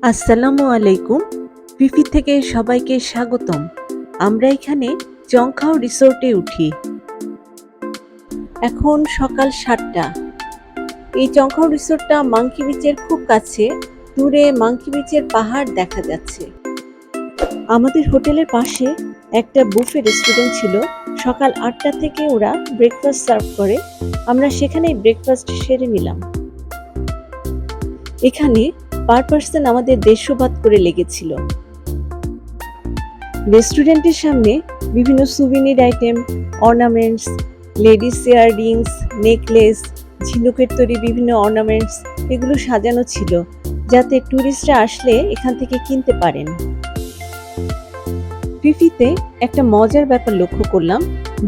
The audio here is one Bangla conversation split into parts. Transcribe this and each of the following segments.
আসসালামু আলাইকুম। ফিফি থেকে সবাইকে স্বাগতম। আমরা এখানে জংখাও রিসোর্টে উঠি। এখন সকাল ৭টা। এই জংখাও রিসোর্টটা মাঙ্কি বিচের খুব কাছে। দূরে মাঙ্কি বিচের পাহাড় দেখা যাচ্ছে। আমাদের হোটেলের পাশে একটা বুফে রেস্টুরেন্ট ছিল। সকাল ৮টা থেকে ওরা ব্রেকফাস্ট সার্ভ করে। আমরা সেখানেই ব্রেকফাস্ট সেরে নিলাম। এখানে পার পার্সন আমাদের ১৫০ বাত করে লেগেছিল। রেস্টুরেন্টের সামনে বিভিন্ন souvenir items, ornaments, ladies earrings, necklace, ঝিনুকের তৈরি বিভিন্ন অর্নামেন্টস এগুলো সাজানো ছিল, যাতে ট্যুরিস্টরা আসলে এখান থেকে কিনতে পারেন। ফিফিতে একটা মজার ব্যাপার লক্ষ্য করলাম,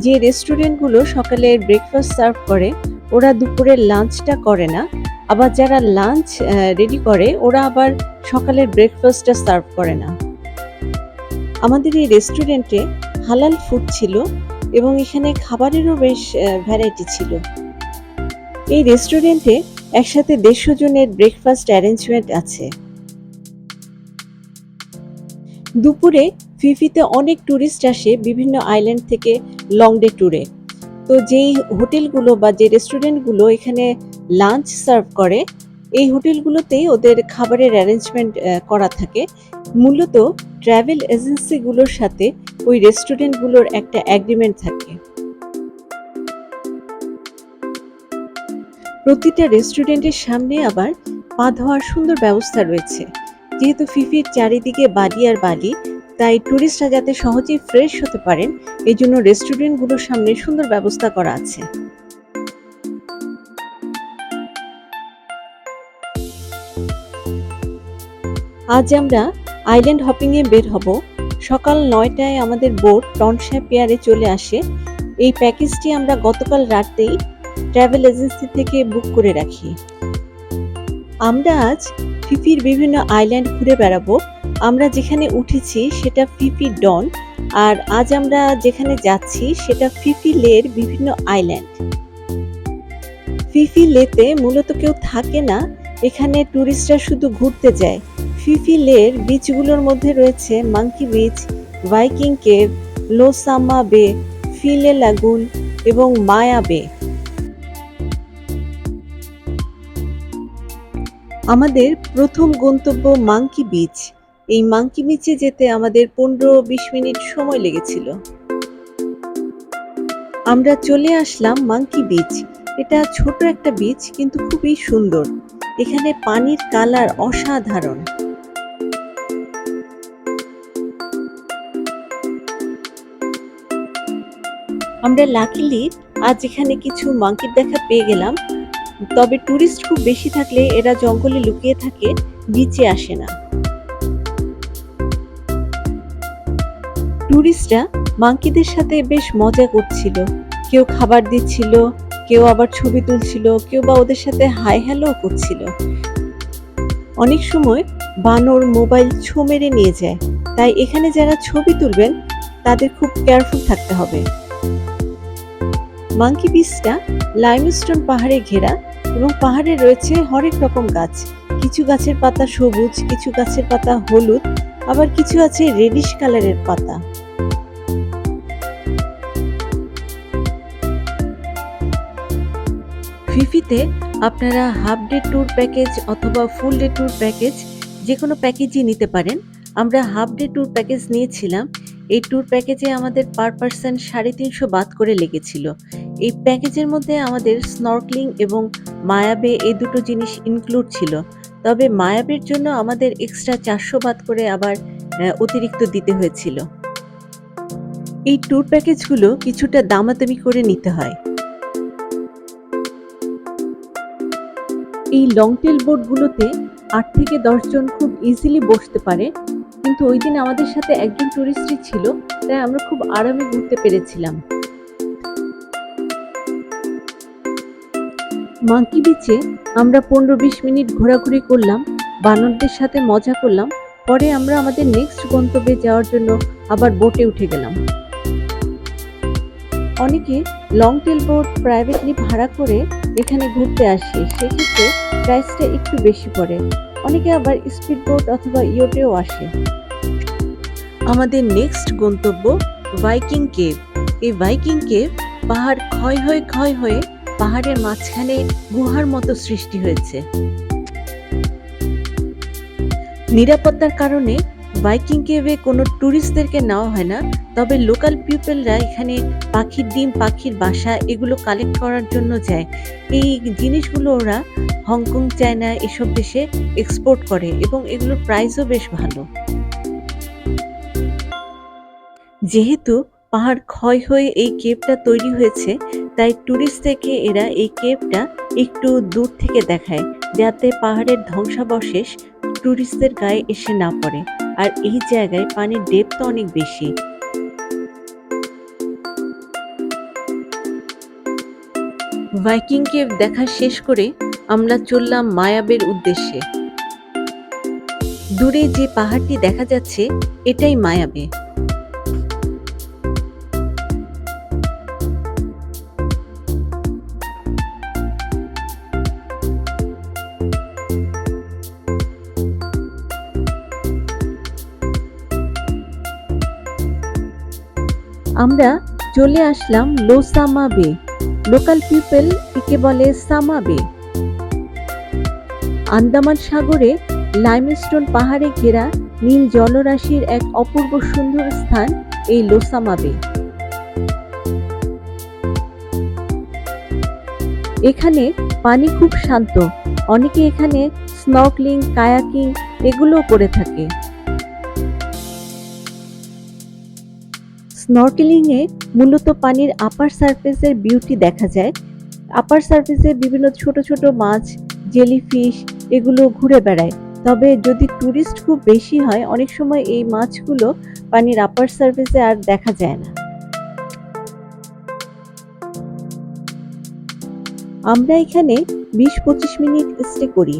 যে রেস্টুরেন্টগুলো সকালে ব্রেকফাস্ট সার্ভ করে ওরা দুপুরের লাঞ্চটা করে না, আবার যারা লাঞ্চ রেডি করে ওরা আবার সকালের ব্রেকফাস্টটা সার্ভ করে না। আমাদের এই রেস্টুরেন্টে হালাল ফুড ছিল এবং এখানে খাবারেরও বেশ ভ্যারাইটি ছিল। এই রেস্টুরেন্টে একসাথে ১৫০ জনের ব্রেকফাস্ট অ্যারেঞ্জমেন্ট আছে। দুপুরে ফিফিতে অনেক ট্যুরিস্ট আসে বিভিন্ন আইল্যান্ড থেকে লং ডে ট্যুরে। তো যেই হোটেলগুলো বা যে রেস্টুরেন্টগুলো এখানে লাঞ্চ সার্ভ করে, এই হোটেলগুলোতেই ওদের খাবারের অ্যারেঞ্জমেন্ট করা থাকে। মূলত ট্রাভেল এজেন্সিগুলোর সাথে ওই রেস্টুরেন্টগুলোর একটা অ্যাগ্রিমেন্ট থাকে। প্রতিটা রেস্টুরেন্টের সামনে আবার পা ধোয়ার সুন্দর ব্যবস্থা রয়েছে। যেহেতু ফিফির চারিদিকে বালি আর বালি, তাই ট্যুরিস্টরা যাতে সহজেই ফ্রেশ হতে পারেন এই জন্য রেস্টুরেন্টগুলোর সামনে সুন্দর ব্যবস্থা করা আছে। আজ আমরা আইল্যান্ড হপিংয়ে বের হব। সকাল ৯টায় আমাদের বোট টনশা পিয়ারে চলে আসে। এই প্যাকেজটি আমরা গতকাল রাতেই ট্রাভেল এজেন্সি থেকে বুক করে রাখি। আমরা আজ ফিফির বিভিন্ন আইল্যান্ড ঘুরে বেড়াবো। আমরা যেখানে উঠেছি সেটা ফিফি ডন, আর আজ আমরা যেখানে যাচ্ছি সেটা ফিফি লের বিভিন্ন আইল্যান্ড। ফিফি লেতে মূলত কেউ থাকে না, এখানে ট্যুরিস্টরা শুধু ঘুরতে যায়। ফিফি লের বিচগুলোর মধ্যে রয়েছে মাঙ্কি বিচ, ভাইকিং কেভ, লোসাম্মা বে, ফিলে লাগুন এবং মায়া বে। আমাদের প্রথম গন্তব্য মাঙ্কি বিচ। এই মাঙ্কি বিচে যেতে আমাদের ১৫-২০ মিনিট সময় লেগেছিল। আমরা চলে আসলাম মাঙ্কি বিচ। এটা ছোট একটা বিচ কিন্তু খুবই সুন্দর। এখানে পানির কালার অসাধারণ। আমরা লাকিলি আজ এখানে কিছু মাঙ্কির দেখা পেয়ে গেলাম। তবে ট্যুরিস্ট খুব বেশি থাকলে এরা জঙ্গলে লুকিয়ে থাকে, বিচে আসে না। ট্যুরিস্টরা মাঙ্কিদের সাথে বেশ মজা করছিল। কেউ খাবার দিচ্ছিল, কেউ আবার ছবি তুলছিল, কেউ বা ওদের সাথে হাই হ্যালো করছিল। অনেক সময় বানর মোবাইল ছো মেরে নিয়ে যায়, তাই এখানে যারা ছবি তুলবেন তাদের খুব কেয়ারফুল থাকতে হবে। মাঙ্কি বিচটা লাইমস্টোন পাহাড়ে ঘেরা এবং পাহাড়ে রয়েছে হরেক রকম গাছ। কিছু গাছের পাতা সবুজ, কিছু গাছের পাতা হলুদ, আবার কিছু আছে রেডিশ কালারের পাতা। ফিফিতে আপনারা হাফ ডে ট্যুর প্যাকেজ অথবা ফুল ডে ট্যুর প্যাকেজ যে কোনো প্যাকেজই নিতে পারেন। আমরা হাফ ডে ট্যুর প্যাকেজ নিয়েছিলাম। এই ট্যুর প্যাকেজে আমাদের পার পার্সন ৩৫০ বাত করে লেগেছিল। এই প্যাকেজের মধ্যে আমাদের স্নর্কলিং এবং মায়াবে এই দুটো জিনিস ইনক্লুড ছিল। তবে মায়াবের জন্য আমাদের এক্সট্রা ৪০০ বাত করে আবার অতিরিক্ত দিতে হয়েছিল। এই ট্যুর প্যাকেজগুলো কিছুটা দামাদামি করে নিতে হয়। এই লং টেল বোটগুলোতে ৮ থেকে ১০ জন খুব ইজিলি বসতে পারে, কিন্তু ওই দিন আমাদের সাথে একজন ট্যুরিস্টই ছিল, তাই আমরা খুব আরামে ঘুরতে পেরেছিলাম। মাঙ্কি বিচে আমরা ১৫-২০ মিনিট ঘোরাঘুরি করলাম, বানরদের সাথে মজা করলাম। পরে আমরা আমাদের নেক্সট গন্তব্যে যাওয়ার জন্য আবার বোটে উঠে গেলাম। অনেকে লং টেল বোট প্রাইভেটলি ভাড়া করে এখানে ঘুরতে আসে, সেক্ষেত্রে প্রাইসটা একটু বেশি পড়ে। অনেকে আবার স্পিড বোট অথবা ইয়টেও আসে। আমাদের নেক্সট গন্তব্য ভাইকিং কেভ। এই ভাইকিং কেভ পাহাড় ক্ষয় হয়ে পাহাড়ের মাঝখানে গুহার মতো সৃষ্টি হয়েছে। নিরাপত্তার কারণে ভাইকিং কেভে কোনো ট্যুরিস্টদেরকে নেওয়া হয় না, তবে লোকাল পিপলরা এখানে পাখির ডিম, পাখির বাসা এগুলো কালেক্ট করার জন্য যায়। এই জিনিসগুলো ওরা হংকং, চায়না এসব দেশে এক্সপোর্ট করে এবং এগুলোর প্রাইসও বেশ ভালো। যেহেতু পাহাড় ক্ষয় হয়ে এই কেভটা তৈরি হয়েছে, তাই ট্যুরিস্টদেরকে এরা এই কেভটা একটু দূর থেকে দেখায়, যাতে পাহাড়ের ধ্বংসাবশেষ ট্যুরিস্টদের গায়ে এসে না পড়ে। আর এই জায়গায় পানির ডেপথ অনেক বেশি। ভাইকিং কেভ দেখা শেষ করে আমরা চললাম মায়াবের উদ্দেশ্যে। দূরে যে পাহাড়টি দেখা যাচ্ছে এটাই মায়াবে। আমরা চলে আসলাম লো সামা বে। লোকাল পিপল একে বলে সামা বে। আন্দামান সাগরে লাইমস্টোন পাহাড়ে ঘেরা নীল জলরাশির এক অপূর্ব সুন্দর স্থান এই লোসামা বে। এখানে পানি খুব শান্ত, অনেকে এখানে স্নর্কলিং, কায়াকিং এগুলো করে থাকে। স্নর্কেলিং এ মূলত পানির আপার সারফেসের বিউটি দেখা যায়। আপার সারফেসে বিভিন্ন ছোট ছোট মাছ, জেলিফিশ এগুলো ঘুরে বেড়ায়। তবে যদি টুরিস্ট খুব বেশি হয়, অনেক সময় এই মাছগুলো পানির আপার সারফেসে আর দেখা যায় না। আমরা এখানে 20-25 মিনিট স্টে করি।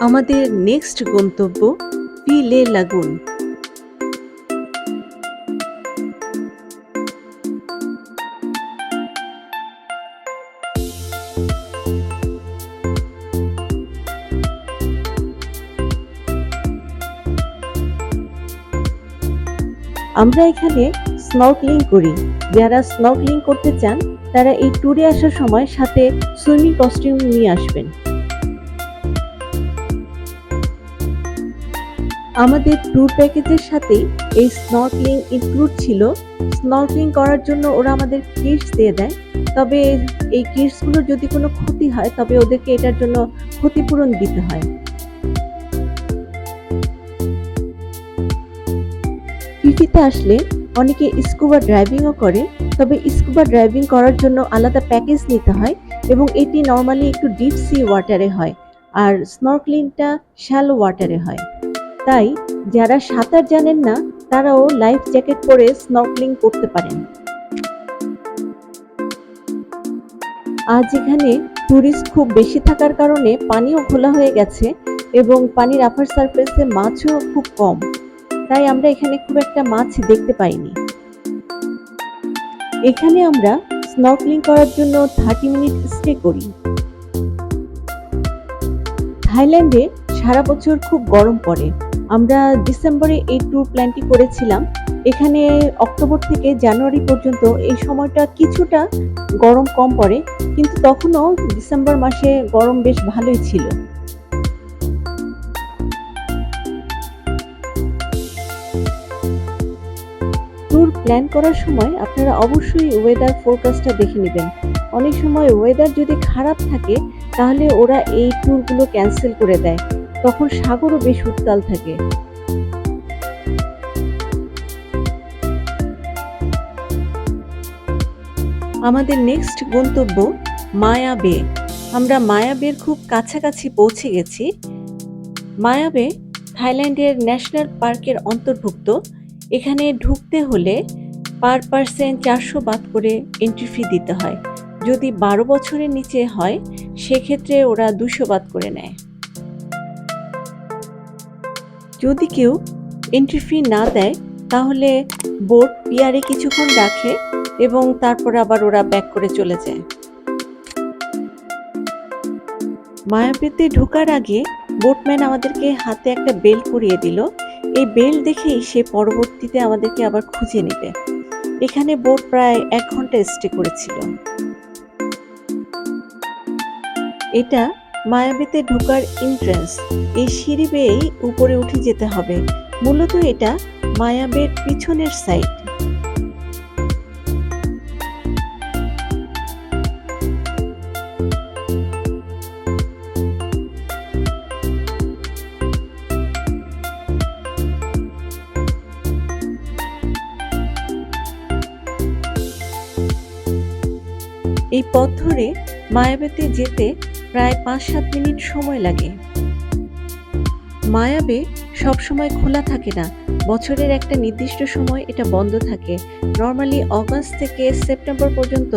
আমাদের নেক্সট গন্তব্য পি লে লাগুন। আমরা এখানে স্নর্কলিং করি। যারা স্নর্কলিং করতে চান তারা এই ট্যুরে আসার সময় সাথে সুইমিং কস্টিউম নিয়ে আসবেন। আমাদের ট্যুর প্যাকেজের সাথেই এই স্নর্কলিং ইনক্লুড ছিল। স্নর্কলিং করার জন্য ওরা আমাদের কিটস দিয়ে দেয়, তবে এই কিটসগুলোর যদি কোনো ক্ষতি হয় তবে ওদেরকে এটার জন্য ক্ষতিপূরণ দিতে হয়। ফিফিতে আসলে অনেকে স্কুবা ড্রাইভিংও করে, তবে স্কুবা ড্রাইভিং করার জন্য আলাদা প্যাকেজ নিতে হয় এবং এটি নর্মালি একটু ডিপ সি ওয়াটারে হয়, আর স্নর্কলিংটা শ্যালো ওয়াটারে হয়। তাই যারা সাঁতার জানেন না তারাও লাইফ জ্যাকেট পরে স্নর্কলিং করতে পারেন। আজ এখানে টুরিস্ট খুব বেশি থাকার কারণে পানিও ঘোলা হয়ে গেছে এবং পানির আপার সারফেসে মাছও খুব কম, তাই আমরা এখানে খুব একটা মাছ দেখতে পাইনি। এখানে আমরা স্নর্কলিং করার জন্য 30 মিনিট স্টে করি। থাইল্যান্ডে সারা বছর খুব গরম পড়ে। আমরা ডিসেম্বরে এই ট্যুর প্ল্যানটি করেছিলাম। এখানে অক্টোবর থেকে জানুয়ারি পর্যন্ত এই সময়টা কিছুটা গরম কম পড়ে, কিন্তু তখনও ডিসেম্বর মাসে গরম বেশ ভালোই ছিল। ট্যুর প্ল্যান করার সময় আপনারা অবশ্যই ওয়েদার ফোরকাস্টটা দেখে নেবেন। অনেক সময় ওয়েদার যদি খারাপ থাকে তাহলে ওরা এই ট্যুরগুলো ক্যান্সেল করে দেয়, তখন সাগরও বেশ উত্তাল থাকে। আমাদের নেক্সট গন্তব্য মায়া বে। আমরা মায়া বের খুব কাছাকাছি পৌঁছে গেছি। মায়া বে থাইল্যান্ডের ন্যাশনাল পার্কের অন্তর্ভুক্ত। এখানে ঢুকতে হলে পার পার্সন 400 বাত করে এন্ট্রি ফি দিতে হয়। যদি 12 বছরের নিচে হয় সেক্ষেত্রে ওরা 200 বাত করে নেয়। যদি কেউ এন্ট্রি ফি না দেয় তাহলে বোট পিয়ারে কিছুক্ষণ রাখে এবং তারপর আবার ওরা ব্যাক করে চলে যায়। মায়াবীতে ঢোকার আগে বোটম্যান আমাদেরকে হাতে একটা বেল পরিয়ে দিল। এই বেল দেখেই সে পরবর্তীতে আমাদেরকে আবার খুঁজে নেবে। এখানে বোট প্রায় 1 ঘন্টা স্টে করেছিল। এটা মায়াবীতে ঢোকার এন্ট্রান্স। এই সিঁড়ি বেয়েই উপরে উঠে যেতে হবে। মূলত এটা মায়াবের পিছনের সাইড। এই পথ ধরে মায়াবেতে যেতে প্রায় 5-7 মিনিট সময় লাগে। মায়াবে সবসময় খোলা থাকে না, বছরের একটা নির্দিষ্ট সময় এটা বন্ধ থাকে। নর্মালি অগাস্ট থেকে সেপ্টেম্বর পর্যন্ত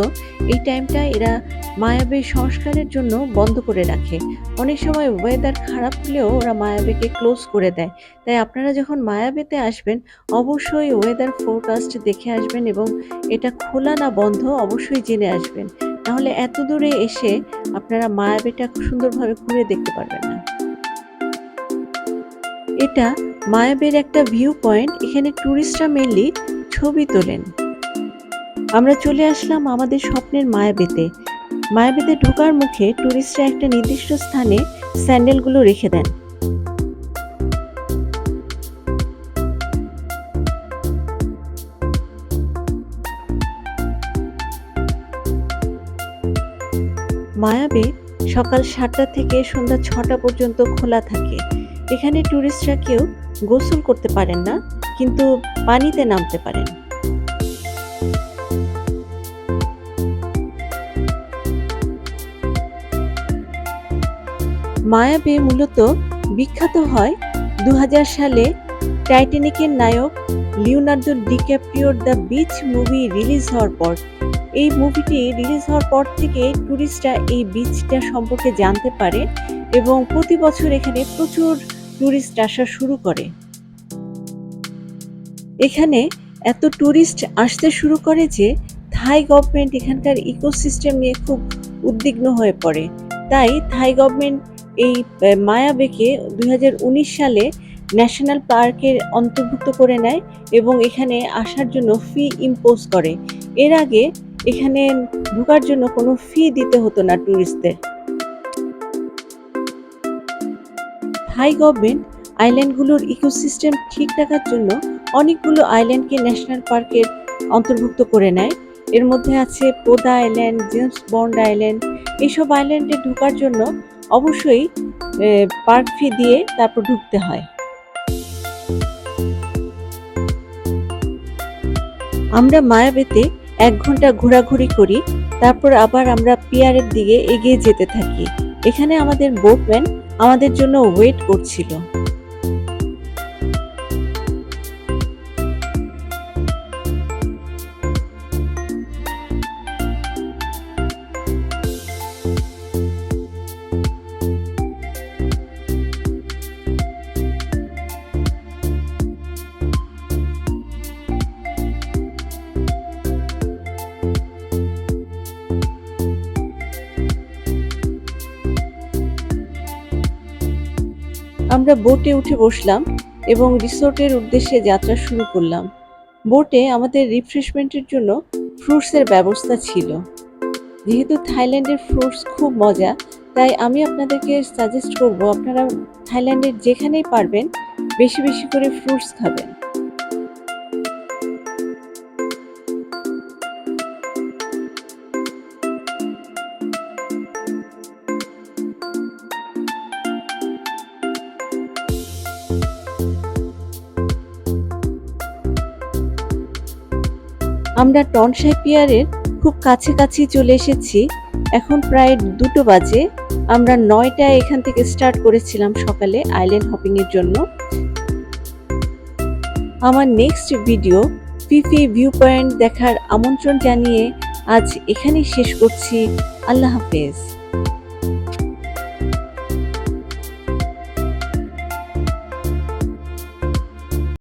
এই টাইমটা এরা মায়াবে সংস্কারের জন্য বন্ধ করে রাখে। অনেক সময় ওয়েদার খারাপ হলেও ওরা মায়াবেকে ক্লোজ করে দেয়। তাই আপনারা যখন মায়াবেতে আসবেন অবশ্যই ওয়েদার ফোরকাস্ট দেখে আসবেন এবং এটা খোলা না বন্ধ অবশ্যই জেনে আসবেন। নাহলে এত দূরে এসে আপনারা মায়াবেটা সুন্দরভাবে ঘুরে দেখতে পারবেন না। এটা মায়াবের একটা ভিউ পয়েন্ট। এখানে ট্যুরিস্টরা মেনলি ছবি তোলেন। আমরা চলে আসলাম আমাদের স্বপ্নের মায়াবেতে। মায়াবেতে ঢোকার মুখে ট্যুরিস্টরা একটা নির্দিষ্ট স্থানে স্যান্ডেলগুলো রেখে দেন। মায়াবে সকাল 7টা থেকে সন্ধ্যা 6টা পর্যন্ত খোলা থাকে। এখানে ট্যুরিস্টরা কেউ গোসল করতে পারেন না, কিন্তু পানিতে নামতে পারেন। মায়াবে মূলত বিখ্যাত হয় 2000 সালে টাইটানিকের নায়ক লিওনার্দো ডিক্যাপ্রিওর দ্য বিচ মুভি রিলিজ হওয়ার পর। এই মুভিটি রিলিজ হওয়ার পর থেকে ট্যুরিস্টরা এই বিচটা সম্পর্কে জানতে পারে এবং প্রতি বছর এখানে প্রচুর ট্যুরিস্ট আসা শুরু করে। এখানে এত ট্যুরিস্ট আসতে শুরু করে যে থাই গভর্নমেন্ট এখানকার ইকোসিস্টেম নিয়ে খুব উদ্বিগ্ন হয়ে পড়ে। তাই থাই গভর্নমেন্ট এই মায়াবেকে 2019 সালে ন্যাশনাল পার্কের অন্তর্ভুক্ত করে নেয় এবং এখানে আসার জন্য ফি ইম্পোজ করে। এর আগে এখানে ঢোকার জন্য কোনো ফি দিতে হতো না ট্যুরিস্টদের। থাই গভর্নমেন্ট আইল্যান্ডগুলোর ইকোসিস্টেম ঠিক রাখার জন্য অনেকগুলো আইল্যান্ডকে ন্যাশনাল পার্কের অন্তর্ভুক্ত করে নেয়। এর মধ্যে আছে পোদা আইল্যান্ড, জেমস বন্ড আইল্যান্ড। এইসব আইল্যান্ডে ঢোকার জন্য অবশ্যই পার্ক ফি দিয়ে তারপর ঢুকতে হয়। আমরা মায়াবেতে 1 ঘন্টা ঘোরাঘুরি করি, তারপর আবার আমরা পিয়ারের দিকে এগিয়ে যেতে থাকি। এখানে আমাদের বোটম্যান আমাদের জন্য ওয়েট করছিল। আমরা বোটে উঠে বসলাম এবং রিসোর্টের উদ্দেশ্যে যাত্রা শুরু করলাম। বোটে আমাদের রিফ্রেশমেন্টের জন্য ফ্রুটসের ব্যবস্থা ছিল। যেহেতু থাইল্যান্ডের ফ্রুটস খুব মজা, তাই আমি আপনাদেরকে সাজেস্ট করব আপনারা থাইল্যান্ডের যেখানেই পারবেন বেশি বেশি করে ফ্রুটস খাবেন। আমরা টনসাই পিয়ারের খুব কাছাকাছি চলে এসেছি। এখন প্রায় 2টো বাজে। আমরা 9টায় এখান থেকে স্টার্ট করেছিলাম সকালে আইল্যান্ড হপিং এর জন্য। আমার নেক্সট ভিডিও ফিফি ভিউ পয়েন্ট দেখার আমন্ত্রণ জানিয়ে আজ এখানেই শেষ করছি। আল্লাহ হাফেজ।